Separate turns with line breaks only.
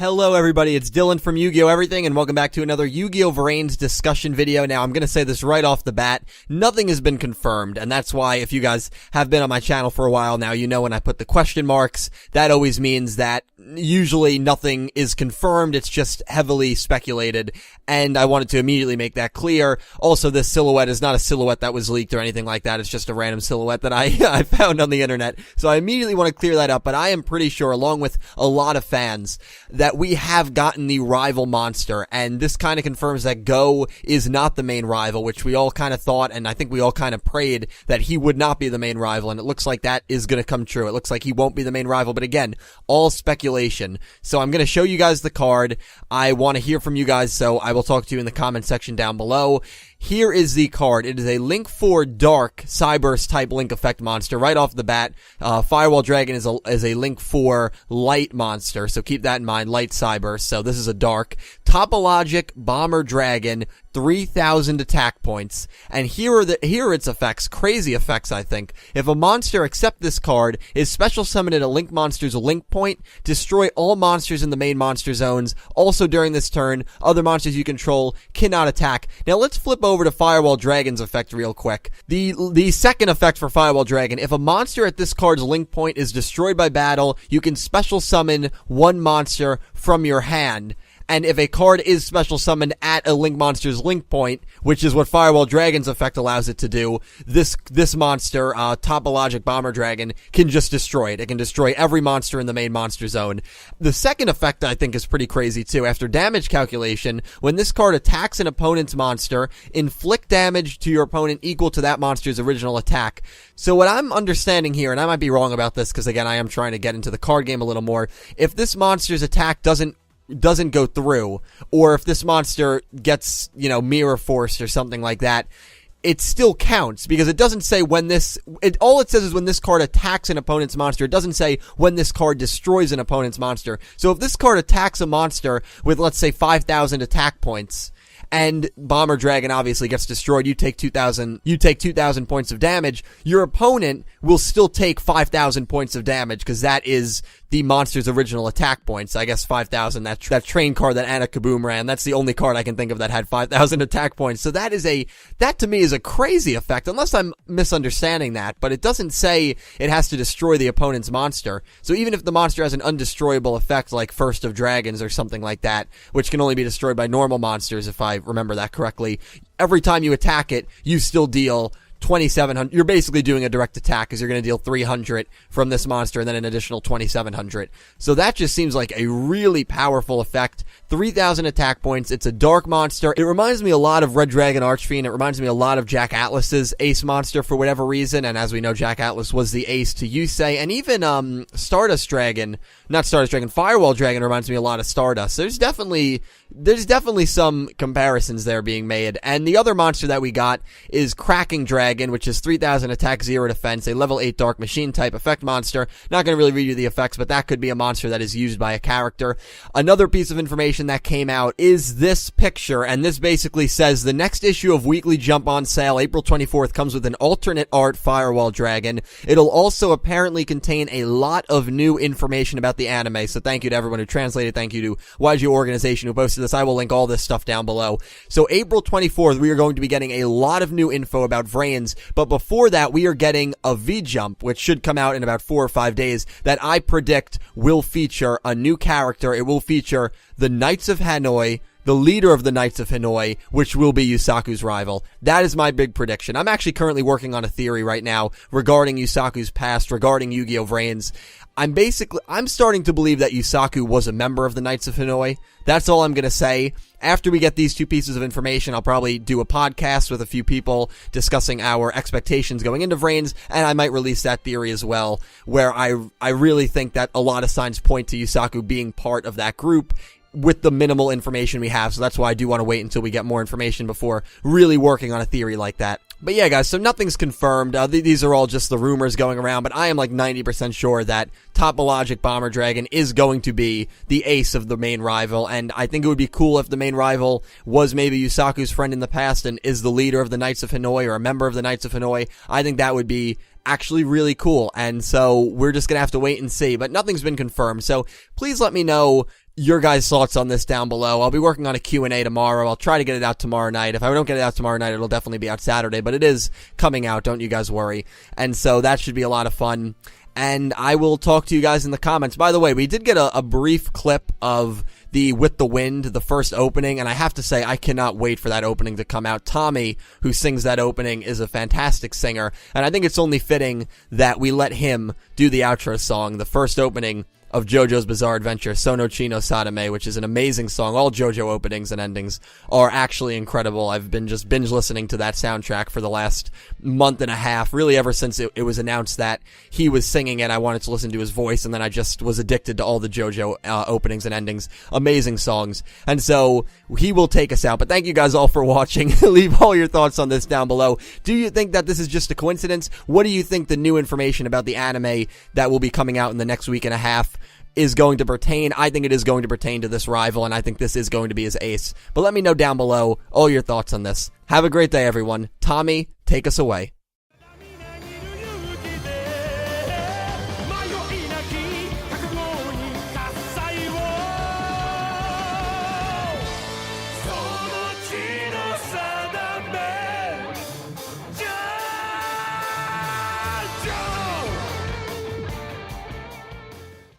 Hello everybody, it's Dylan from Yugioh Everything, and welcome back to another Yu-Gi-Oh! Vrains discussion video. Now, I'm gonna say this right off the bat, nothing has been confirmed, and that's why if you guys have been on my channel for a while now, you know when I put the question marks, that always means that usually nothing is confirmed, it's just heavily speculated, and I wanted to immediately make that clear. Also, this silhouette is not a silhouette that was leaked or anything like that, it's just a random silhouette that I found on the internet, so I immediately want to clear that up, but I am pretty sure, along with a lot of fans, that we have gotten the rival monster, and this kind of confirms that Go is not the main rival, which we all kind of thought, and I think we all kind of prayed that he would not be the main rival, and it looks like that is going to come true. It looks like he won't be the main rival, but again, all speculation. So I'm going to show you guys the card. I want to hear from you guys, so I will talk to you in the comment section down below. Here is the card. It is a Link 4 Dark Cyburst type Link effect monster. Right off the bat, Firewall Dragon is a Link 4 Light monster, so keep that in mind, Light Cyburst. So this is a Dark. Topologic Bomber Dragon, 3,000 attack points. And here are its effects. Crazy effects, I think. If a monster, except this card, is special summoned at a Link monster's Link point, destroy all monsters in the main monster zones. Also during this turn, other monsters you control cannot attack. Now let's flip over to Firewall Dragon's effect real quick. The second effect for Firewall Dragon, if a monster at this card's Link point is destroyed by battle, you can special summon one monster from your hand. And if a card is special summoned at a Link monster's Link point, which is what Firewall Dragon's effect allows it to do, this monster, Topologic Bomber Dragon, can just destroy it. It can destroy every monster in the main monster zone. The second effect, I think, is pretty crazy too. After damage calculation, when this card attacks an opponent's monster, inflict damage to your opponent equal to that monster's original attack. So what I'm understanding here, and I might be wrong about this, because again, I am trying to get into the card game a little more, if this monster's attack doesn't go through, or if this monster gets, mirror forced or something like that, it still counts, because it doesn't say when all it says is when this card attacks an opponent's monster. It doesn't say when this card destroys an opponent's monster. So if this card attacks a monster with, let's say, 5,000 attack points, and Bomber Dragon obviously gets destroyed, you take 2,000 points of damage, your opponent will still take 5,000 points of damage, because that is the monster's original attack points. I guess 5,000, that train card that Anna Kaboom ran, that's the only card I can think of that had 5,000 attack points. So that to me is a crazy effect, unless I'm misunderstanding that, but it doesn't say it has to destroy the opponent's monster. So even if the monster has an undestroyable effect like First of Dragons or something like that, which can only be destroyed by normal monsters if I remember that correctly, every time you attack it, you still deal 2,700. You're basically doing a direct attack, because you're going to deal 300 from this monster and then an additional 2,700. So that just seems like a really powerful effect. 3,000 attack points. It's a dark monster. It reminds me a lot of Red Dragon Archfiend. It reminds me a lot of Jack Atlas's ace monster for whatever reason. And as we know, Jack Atlas was the ace to Yusei. And even Firewall Dragon reminds me a lot of Stardust. There's definitely some comparisons there being made. And the other monster that we got is Cracking Dragon, which is 3,000 attack, 0 defense, a level 8 dark machine type effect monster. Not going to really read you the effects, but that could be a monster that is used by a character. Another piece of information that came out is this picture, and this basically says the next issue of Weekly Jump on sale, April 24th, comes with an alternate art Firewall Dragon. It'll also apparently contain a lot of new information about the anime, so thank you to everyone who translated, thank you to YG Organization who posted this. I will link all this stuff down below. So April 24th, we are going to be getting a lot of new info about Vrains, but before that, we are getting a V-Jump, which should come out in about 4 or 5 days, that I predict will feature a new character. It will feature the Knights of Hanoi, the leader of the Knights of Hanoi, which will be Yusaku's rival. That is my big prediction. I'm actually currently working on a theory right now regarding Yusaku's past, regarding Yu-Gi-Oh! Vrains. I'm starting to believe that Yusaku was a member of the Knights of Hanoi. That's all I'm going to say. After we get these two pieces of information, I'll probably do a podcast with a few people discussing our expectations going into Vrains, and I might release that theory as well, where I really think that a lot of signs point to Yusaku being part of that group with the minimal information we have. So that's why I do want to wait until we get more information before really working on a theory like that. But yeah, guys, so nothing's confirmed. These are all just the rumors going around, but I am like 90% sure that Topologic Bomber Dragon is going to be the ace of the main rival, and I think it would be cool if the main rival was maybe Yusaku's friend in the past and is the leader of the Knights of Hanoi or a member of the Knights of Hanoi. I think that would be actually really cool, and so we're just gonna have to wait and see, but nothing's been confirmed. So please let me know your guys' thoughts on this down below. I'll be working on a Q&A tomorrow. I'll try to get it out tomorrow night. If I don't get it out tomorrow night, it'll definitely be out Saturday, but it is coming out, don't you guys worry. And so that should be a lot of fun. And I will talk to you guys in the comments. By the way, we did get a brief clip of the With the Wind, the first opening, and I have to say, I cannot wait for that opening to come out. Tommy, who sings that opening, is a fantastic singer, and I think it's only fitting that we let him do the outro song, the first opening of JoJo's Bizarre Adventure, Sono Chino Sadame, which is an amazing song. All JoJo openings and endings are actually incredible. I've been just binge listening to that soundtrack for the last month and a half, really ever since it was announced that he was singing it. I wanted to listen to his voice, and then I just was addicted to all the JoJo openings and endings. Amazing songs. And so he will take us out. But thank you guys all for watching. Leave all your thoughts on this down below. Do you think that this is just a coincidence? What do you think the new information about the anime that will be coming out in the next week and a half is going to pertain? I think it is going to pertain to this rival, and I think this is going to be his ace. But let me know down below all your thoughts on this. Have a great day, everyone. Tommy, take us away.